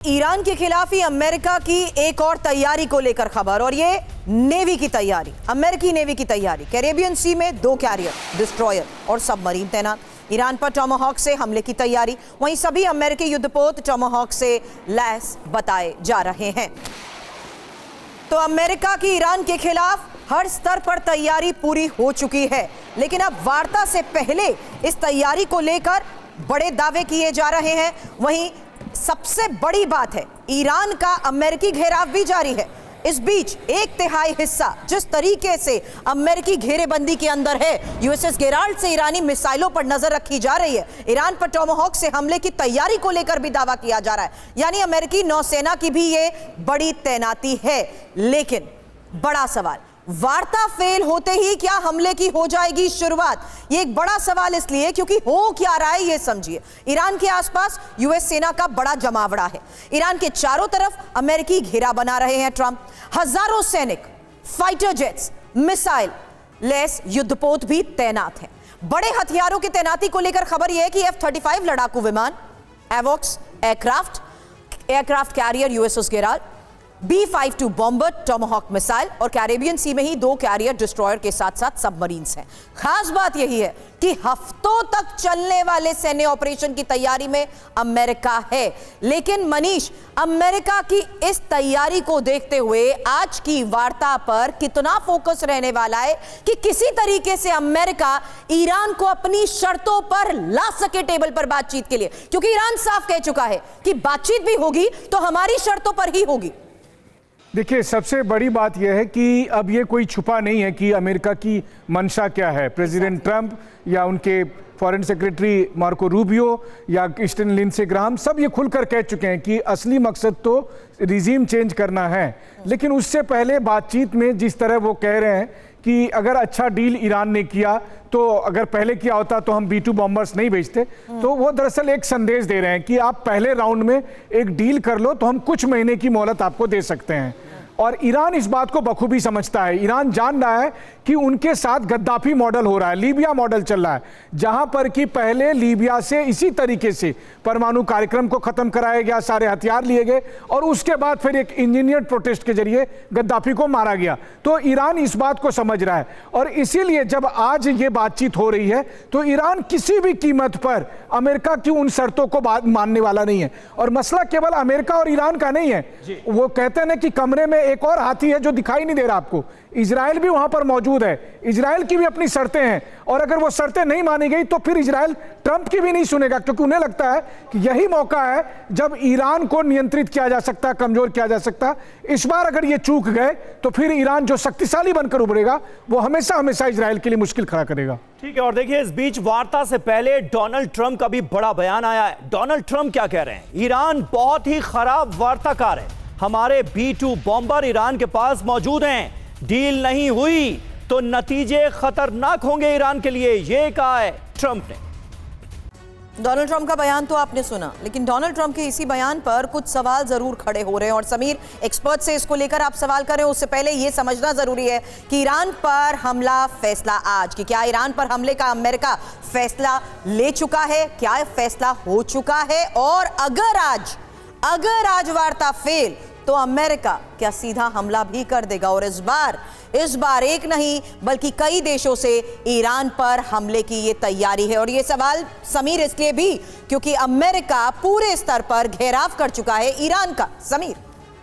Iran के खिलाफ ही America की एक और तैयारी को लेकर खबर, और ये नेवी की तैयारी, अमेरिकी नेवी की तैयारी। कैरेबियन सी में 2 कैरियर, डिस्ट्रॉयर और सबमरीन तैनात। ईरान पर टॉमाहॉक से हमले की तैयारी। वहीं सभी अमेरिकी युद्धपोत टॉमाहॉक से लैस बताए जा रहे हैं। तो अमेरिका की ईरान के खिलाफ हर स्तर पर तैयारी पूरी हो चुकी है, लेकिन अब वार्ता से पहले इस तैयारी को लेकर बड़े दावे किए जा रहे हैं। वहीं सबसे बड़ी बात है, ईरान का अमेरिकी घेराव भी जारी है। इस बीच 1/3 हिस्सा जिस तरीके से अमेरिकी घेरेबंदी के अंदर है, यूएसएस गेराल्ड से ईरानी मिसाइलों पर नजर रखी जा रही है। ईरान पर टॉमाहॉक से हमले की तैयारी को लेकर भी दावा किया जा रहा है, यानी अमेरिकी नौसेना की भी ये बड़ी तैनाती है। लेकिन बड़ा सवाल, वार्ता फेल होते ही क्या हमले की हो जाएगी शुरुआत? ये एक बड़ा सवाल इसलिए क्योंकि हो क्या रहा है ये समझिए। ईरान के आसपास यूएस सेना का बड़ा जमावड़ा है। ईरान के चारों तरफ अमेरिकी घेरा बना रहे हैं ट्रंप। हजारों सैनिक, फाइटर जेट्स, मिसाइल लेस युद्धपोत भी तैनात हैं। बड़े हथियारों की तैनाती को लेकर खबर यह है कि F-35 लड़ाकू विमान, एवॉक्स aircraft carrier USS Gerald, B-52 bomber, Tomahawk missile और कैरेबियन सी में ही 2 कैरियर डिस्ट्रॉयर के साथ साथ सबमरीन्स हैं। खास बात यही है कि हफ्तों तक चलने वाले सैन्य ऑपरेशन की तैयारी में अमेरिका है। लेकिन मनीष, अमेरिका की इस तैयारी को देखते हुए आज की वार्ता पर कितना फोकस रहने वाला है कि किसी तरीके से अमेरिका ईरान को अपनी शर्तों पर ला सके टेबल पर बातचीत के लिए, क्योंकि ईरान साफ कह चुका है कि बातचीत भी होगी तो हमारी शर्तों पर ही होगी। देखिए, सबसे बड़ी बात यह है कि अब ये कोई छुपा नहीं है कि अमेरिका की मंशा क्या है। प्रेसिडेंट ट्रंप या उनके फॉरेन सेक्रेटरी मार्को रूबियो या क्रिस्टियन लिंडसे ग्राहम सब ये खुलकर कह चुके हैं कि असली मकसद तो रिजीम चेंज करना है। लेकिन उससे पहले बातचीत में जिस तरह वो कह रहे हैं कि अगर अच्छा डील ईरान ने किया तो अगर पहले किया होता तो हम B-2 बॉम्बर्स नहीं भेजते, तो वो दरअसल एक संदेश दे रहे हैं कि आप पहले राउंड में एक डील कर लो तो हम कुछ महीने की मोहलत आपको दे सकते हैं। और ईरान इस बात को बखूबी समझता है। ईरान जान रहा है कि उनके साथ गद्दाफी मॉडल हो रहा है, लीबिया मॉडल चल रहा है, जहां पर कि पहले लीबिया से इसी तरीके से परमाणु कार्यक्रम को खत्म कराया गया, सारे हथियार लिए गए और उसके बाद फिर एक इंजीनियर्ड प्रोटेस्ट के जरिए गद्दाफी को मारा गया। तो ईरान इस बात को समझ रहा है और इसीलिए जब आज ये बातचीत हो रही है तो ईरान किसी भी कीमत पर अमेरिका की उन शर्तों को मानने वाला नहीं है। और मसला केवल अमेरिका और ईरान का नहीं है। वो कहते हैं ना कि कमरे में एक और हाथी है जो दिखाई नहीं दे रहा आपको, इजराइल भी वहां पर मौजूद है। इजराइल की भी अपनी शर्तें हैं और अगर वो शर्तें नहीं मानी गई तो फिर इजराइल ट्रंप की भी नहीं सुनेगा, क्योंकि उन्हें लगता है कि यही मौका है जब ईरान को नियंत्रित किया जा सकता है, कमजोर किया जा सकता है। इस बार अगर ये चूक गए तो फिर ईरान जो शक्तिशाली बनकर उभरेगा वो हमेशा हमेशा इजराइल के लिए मुश्किल खड़ा करेगा। ठीक है, और देखिए इस बीच वार्ता से पहले डोनाल्ड ट्रंप का भी बड़ा बयान आया है। डोनाल्ड ट्रंप क्या कह रहे हैं? ईरान बहुत ही खराब वार्ताकार है, हमारे B-2 बॉम्बर ईरान के पास मौजूद हैं, डील नहीं हुई तो नतीजे खतरनाक होंगे ईरान के लिए, ये कहा है ट्रंप ने। डोनाल्ड ट्रंप का बयान तो आपने सुना, लेकिन डोनाल्ड ट्रंप के इसी बयान पर कुछ सवाल जरूर खड़े हो रहे हैं। और समीर, एक्सपर्ट से इसको लेकर आप सवाल करें उससे पहले यह समझना जरूरी है कि ईरान पर हमला फैसला आज, कि क्या ईरान पर हमले का अमेरिका फैसला ले चुका है, क्या फैसला हो चुका है? और अगर आज वार्ता फेल तो अमेरिका क्या सीधा हमला भी कर देगा? और इस बार एक नहीं बल्कि कई देशों से ईरान पर हमले की ये तैयारी है। और ये सवाल समीर इसलिए भी क्योंकि अमेरिका पूरे स्तर पर घेराव कर चुका है ईरान का। समीर,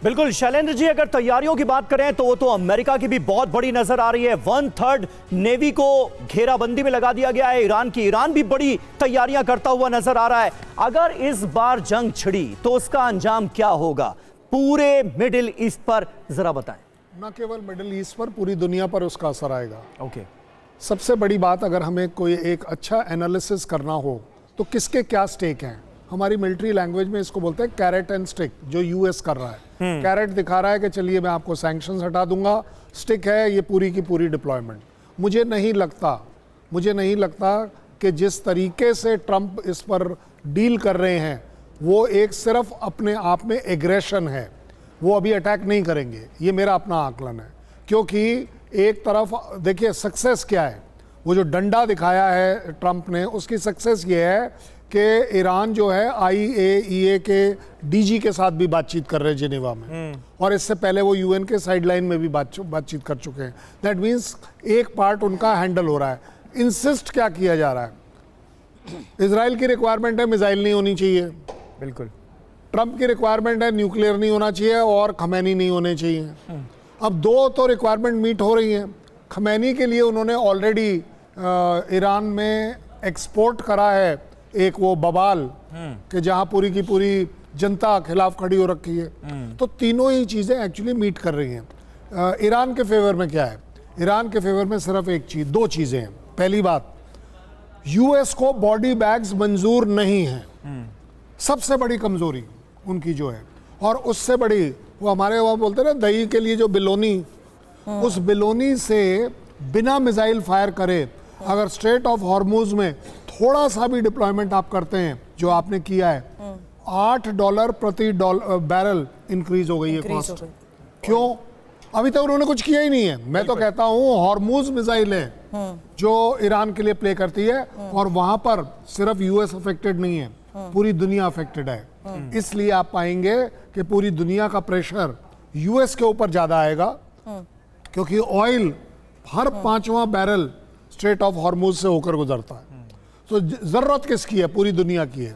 बिल्कुल शैलेंद्र जी, अगर तैयारियों की बात करें तो वो तो अमेरिका की भी बहुत बड़ी नजर आ रही है। 1/3 नेवी को घेराबंदी में लगा दिया गया है ईरान की। ईरान भी बड़ी तैयारियां करता हुआ नजर आ रहा है। अगर इस बार जंग छिड़ी तो उसका अंजाम क्या होगा पूरे मिडिल ईस्ट पर, जरा बताएं। न केवल मिडिल ईस्ट पर, पूरी दुनिया पर उसका असर आएगा। ओके, सबसे बड़ी बात, अगर हमें कोई एक अच्छा एनालिसिस करना हो तो किसके क्या स्टेक हैं। हमारी मिलिट्री लैंग्वेज में इसको बोलते हैं कैरेट एंड स्टिक, जो यूएस कर रहा है। कैरेट दिखा रहा है कि चलिए मैं आपको सैंक्शंस हटा दूंगा, स्टिक है ये पूरी की पूरी डिप्लॉयमेंट। मुझे नहीं लगता कि जिस तरीके से ट्रंप इस पर डील कर रहे हैं वो एक सिर्फ अपने आप में एग्रेशन है। वो अभी अटैक नहीं करेंगे, ये मेरा अपना आकलन है। क्योंकि एक तरफ देखिए सक्सेस क्या है, वो जो डंडा दिखाया है ट्रंप ने, उसकी सक्सेस ये है कि ईरान जो है IAEA के DG के साथ भी बातचीत कर रहे हैं जिनेवा में, और इससे पहले वो UN के साइडलाइन में भी बातचीत कर चुके हैं। दैट मीन्स एक पार्ट उनका हैंडल हो रहा है। इंसिस्ट क्या किया जा रहा है? इजराइल की रिक्वायरमेंट है मिसाइल नहीं होनी चाहिए, बिल्कुल। ट्रंप की रिक्वायरमेंट है न्यूक्लियर नहीं होना चाहिए और खमैनी नहीं होने चाहिए। अब दो तो रिक्वायरमेंट मीट हो रही हैं। खमैनी के लिए उन्होंने ऑलरेडी ईरान में एक्सपोर्ट करा है एक वो बवाल कि जहां पूरी की पूरी जनता खिलाफ खड़ी हो रखी है। तो तीनों ही चीज़ें एक्चुअली मीट कर रही हैं। ईरान के फेवर में क्या है? ईरान के फेवर में सिर्फ एक चीज़, दो चीज़ें हैं। पहली बात, US को बॉडी बैग्स मंजूर नहीं है, सबसे बड़ी कमजोरी उनकी जो है। और उससे बड़ी वो हमारे वहाँ बोलते हैं ना दही के लिए जो बिलोनी, उस बिलोनी से बिना मिसाइल फायर करे अगर स्ट्रेट ऑफ हॉर्मुज में थोड़ा सा भी डिप्लॉयमेंट आप करते हैं जो आपने किया है, $8 प्रति बैरल इंक्रीज हो गई है कॉस्ट। क्यों? अभी तक उन्होंने कुछ किया ही नहीं है। मैं तो कहता हूँ हॉर्मुज मिसाइल है जो ईरान के लिए प्ले करती है, और वहां पर सिर्फ US अफेक्टेड नहीं है, पूरी दुनिया अफेक्टेड है। इसलिए आप पाएंगे कि पूरी दुनिया का प्रेशर US के ऊपर ज्यादा आएगा, क्योंकि ऑयल हर 5वां बैरल स्ट्रेट ऑफ हॉर्मुज से होकर गुजरता है। तो जरूरत किसकी है? पूरी दुनिया की है।